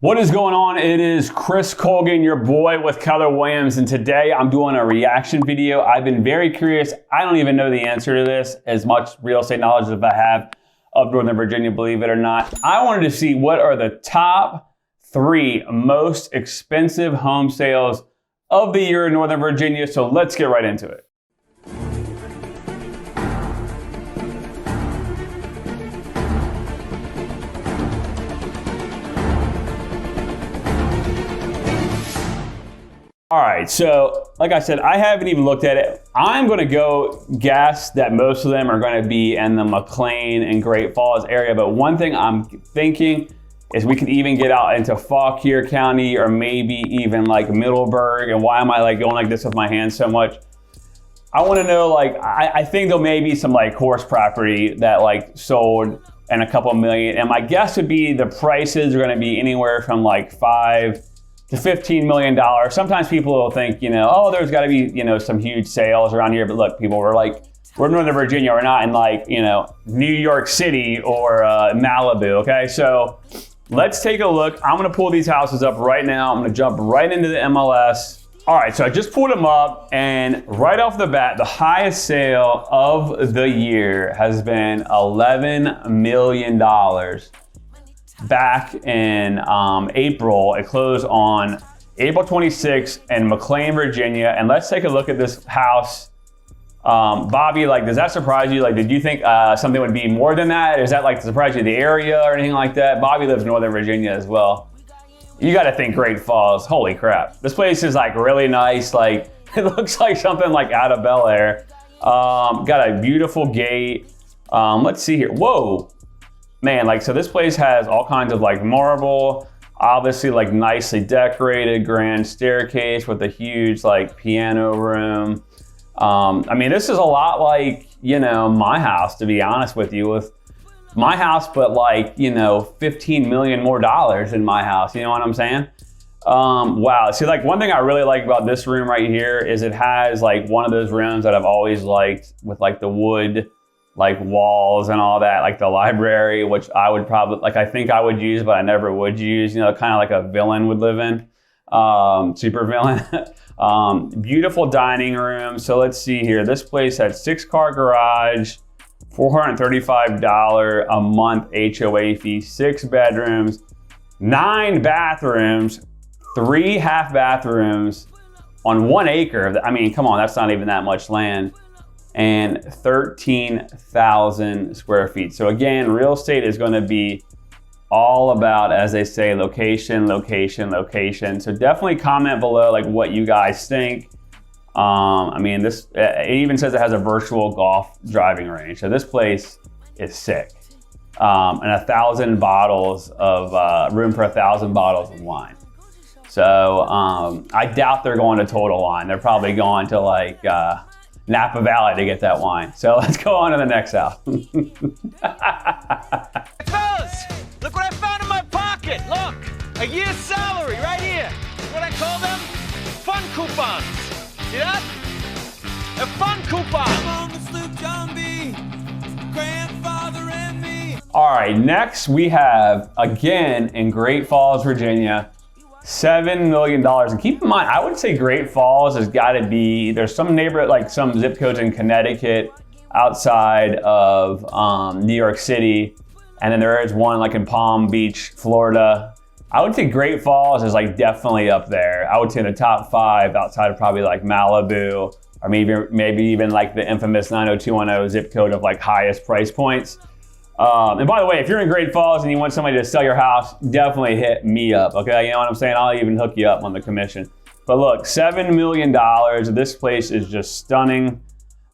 What is going on? It is Chris Colgan, your boy with Keller Williams, and today I'm doing a reaction video. I've been very curious. I don't even know the answer to this, as much real estate knowledge as I have of Northern Virginia, believe it or not. I wanted to see what are the top 3 most expensive home sales of the year in Northern Virginia, so let's get right into it. All right, so like I said, I haven't even looked at it. I'm gonna go guess that most of them are gonna be in the McLean and Great Falls area, but one thing I'm thinking is we could even get out into Fauquier County or maybe even like Middleburg. And why am I like going like this with my hands so much? I wanna know, like, I think there may be some like horse property that like sold in a couple million. And my guess would be the prices are gonna be anywhere from like $5 to $15 million. Sometimes people will think, oh, there's gotta be, some huge sales around here. But look, people, we're in Northern Virginia. We're not in like, New York City or Malibu, okay? So let's take a look. I'm gonna pull these houses up right now. I'm gonna jump right into the MLS. All right, so I just pulled them up, and right off the bat, the highest sale of the year has been $11 million. Back in April. It closed on April 26th in McLean, Virginia. And let's take a look at this house. Bobby, like, does that surprise you? Like, did you think something would be more than that? Is that like surprise you, the area or anything like that? Bobby lives in Northern Virginia as well. You got to think Great Falls. Holy crap. This place is like really nice. Like, it looks like something like out of Bel Air. Got a beautiful gate. Let's see here. Whoa. Man, like, so this place has all kinds of like marble, obviously like nicely decorated, grand staircase with a huge like piano room. I mean, this is a lot like, my house, to be honest with you, with my house, but like, 15 million more dollars in my house. You know what I'm saying? Wow. See, like, one thing I really like about this room right here is it has like one of those rooms that I've always liked with like the wood like walls and all that, like the library, which I would probably, like, I think I would use, but I never would use, kind of like a villain would live in, super villain. Beautiful dining room. So let's see here. This place had 6-car garage, $435 a month HOA fee, 6 bedrooms, 9 bathrooms, 3 half bathrooms on 1 acre. I mean, come on, that's not even that much land. And 13,000 square feet. So again, real estate is going to be all about, as they say, location, location, location. So definitely comment below like what you guys think. I mean, this, it even says it has a virtual golf driving range. So this place is sick. And 1,000 bottles of, room for 1,000 bottles of wine. So I doubt they're going to Total Wine. They're probably going to like, Napa Valley to get that wine. So let's go on to the next house. Fellas, look what I found in my pocket. Look, a year's salary right here. What I call them? Fun coupons. See that? A fun coupon. Grandfather and me. All right, next we have, again, in Great Falls, Virginia, $7 million. And keep in mind, I would say Great Falls has got to be, there's some neighborhood, like some zip codes in Connecticut outside of New York City. And then there is one like in Palm Beach, Florida. I would say Great Falls is like definitely up there. I would say in the top 5 outside of probably like Malibu, or maybe even like the infamous 90210 zip code of like highest price points. And by the way, if you're in Great Falls and you want somebody to sell your house, definitely hit me up, okay? You know what I'm saying? I'll even hook you up on the commission. But look, $7 million. This place is just stunning.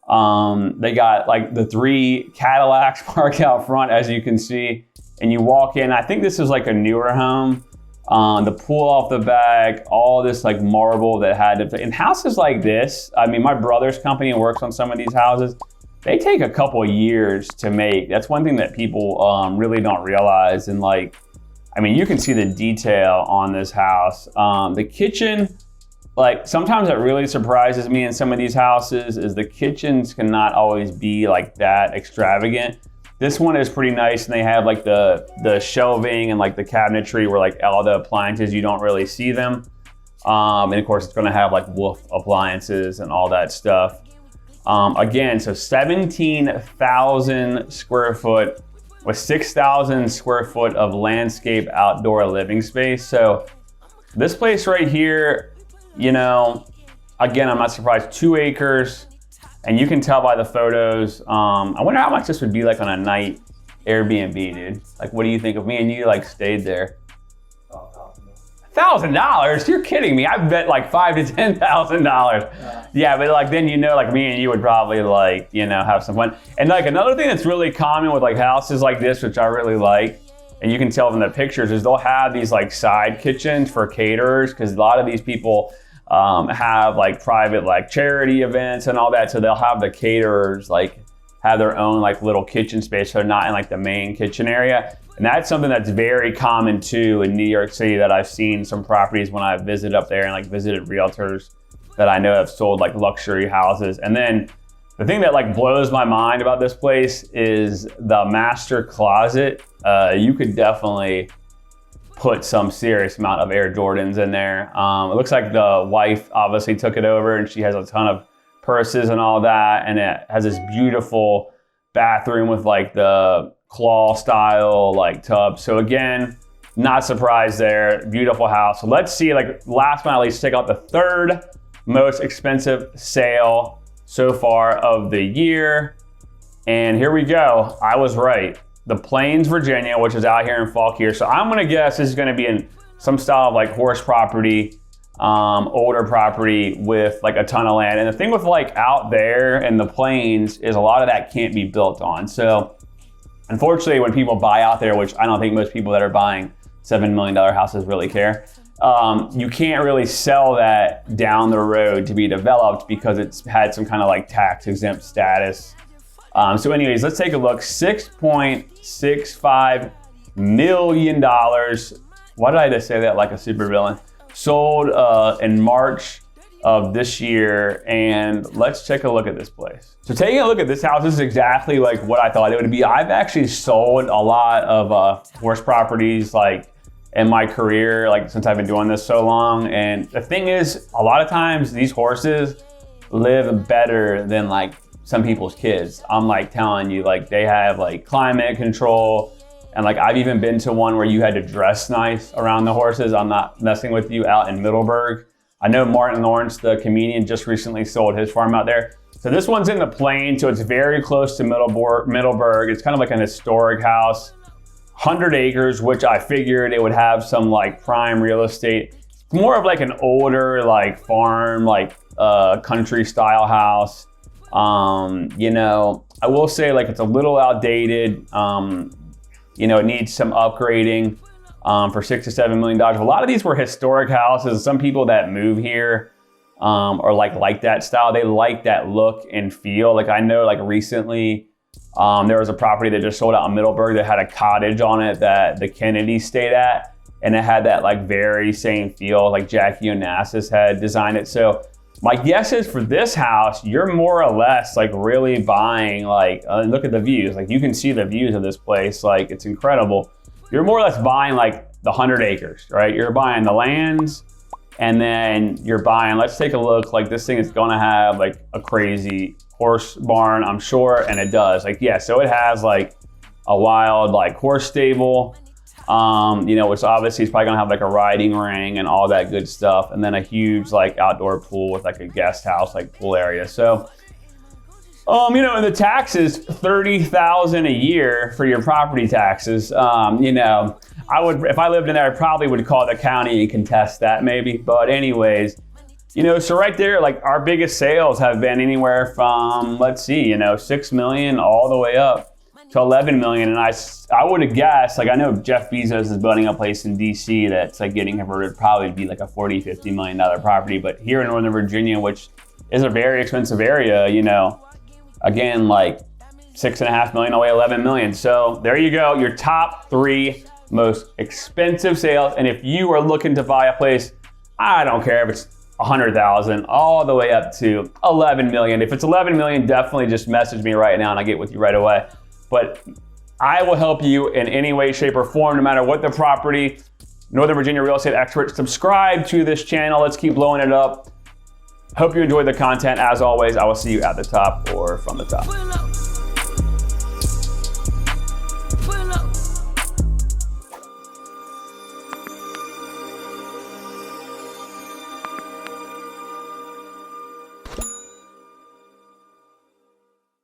They got like the 3 Cadillacs parked out front, as you can see. And you walk in, I think this is like a newer home. The pool off the back, all this like marble that had to, in houses like this, I mean, my brother's company works on some of these houses. They take a couple of years to make. That's one thing that people really don't realize. And like, I mean, you can see the detail on this house. The kitchen, like sometimes it really surprises me in some of these houses is the kitchens cannot always be like that extravagant. This one is pretty nice, and they have like the shelving and like the cabinetry where like all the appliances, you don't really see them. And of course, it's gonna have like Wolf appliances and all that stuff. Again, so 17,000 square foot with 6,000 square foot of landscape outdoor living space. So this place right here, you know, again, I'm not surprised, 2 acres, and you can tell by the photos. I wonder how much this would be like on a night Airbnb, dude. Like, what do you think? If me and you like stayed there? $1,000? You're kidding me. I bet like $5,000 to $10,000. Yeah, but like then, you know, like me and you would probably like, you know, have some fun. And like another thing that's really common with like houses like this, which I really like, and you can tell from the pictures, is they'll have these like side kitchens for caterers, because a lot of these people have like private like charity events and all that. So they'll have the caterers like have their own like little kitchen space, so they're not in like the main kitchen area. And that's something that's very common too in New York City, that I've seen some properties when I've visited up there and like visited realtors that I know have sold like luxury houses. And then the thing that like blows my mind about this place is the master closet. You could definitely put some serious amount of Air Jordans in there. It looks like the wife obviously took it over, and she has a ton of purses and all that. And it has this beautiful bathroom with like the claw style like tub. So again, not surprised there. Beautiful house. So let's see, like last but not least, check out the 3rd most expensive sale so far of the year. And here we go. I was right. The Plains, Virginia, which is out here in Fauquier. So I'm gonna guess this is gonna be in some style of like horse property, older property with like a ton of land. And the thing with like out there in the Plains is a lot of that can't be built on. So unfortunately, when people buy out there, which I don't think most people that are buying $7 million houses really care, you can't really sell that down the road to be developed because it's had some kind of like tax exempt status. So anyways, let's take a look. $6.65 million. Why did I just say that like a supervillain? Sold in March of this year, and let's take a look at this place. So taking a look at this house, this is exactly like what I thought it would be. I've actually sold a lot of horse properties like in my career, like since I've been doing this so long. And the thing is, a lot of times these horses live better than like some people's kids. I'm like telling you, like they have like climate control. And like I've even been to one where you had to dress nice around the horses. I'm not messing with you, out in Middleburg. I know Martin Lawrence, the comedian, just recently sold his farm out there. So this one's in the Plains, so it's very close to Middleburg. It's kind of like an historic house, 100 acres, which I figured it would have some like prime real estate. It's more of like an older like farm, like country style house. You know, I will say like it's a little outdated. You know, it needs some upgrading for $6 to $7 million. A lot of these were historic houses. Some people that move here are like that style. They like that look and feel. Like I know like recently there was a property that just sold out in Middleburg that had a cottage on it that the Kennedys stayed at. And it had that like very same feel, like Jackie Onassis had designed it. So my guess is for this house, you're more or less like really buying like, look at the views. Like you can see the views of this place. Like it's incredible. You're more or less buying like the 100 acres, right? You're buying the lands, and then you're buying, let's take a look, like this thing is gonna have like a crazy horse barn, I'm sure, and it does. Like, yeah, so it has like a wild like horse stable, you know, which obviously is probably gonna have like a riding ring and all that good stuff, and then a huge like outdoor pool with like a guest house, like pool area. So, you know, and the taxes, $30,000 a year for your property taxes. You know, I would, if I lived in there, I probably would call the county and contest that maybe. But anyways, you know, so right there, like our biggest sales have been anywhere from, let's see, you know, 6 million all the way up to 11 million. And I would have guessed, like I know Jeff Bezos is building a place in DC that's like getting converted, probably to be like a $40-50 million property. But here in Northern Virginia, which is a very expensive area, you know, again, like 6.5 million all the way 11 million. So there you go, your top 3 most expensive sales. And if you are looking to buy a place, I don't care if it's 100,000 all the way up to 11 million. If it's 11 million, definitely just message me right now and I'll get with you right away. but I will help you in any way, shape, or form, no matter what the property. Northern Virginia real estate expert. Subscribe to this channel. Let's keep blowing it up. Hope you enjoyed the content. As always, I will see you at the top or from the top.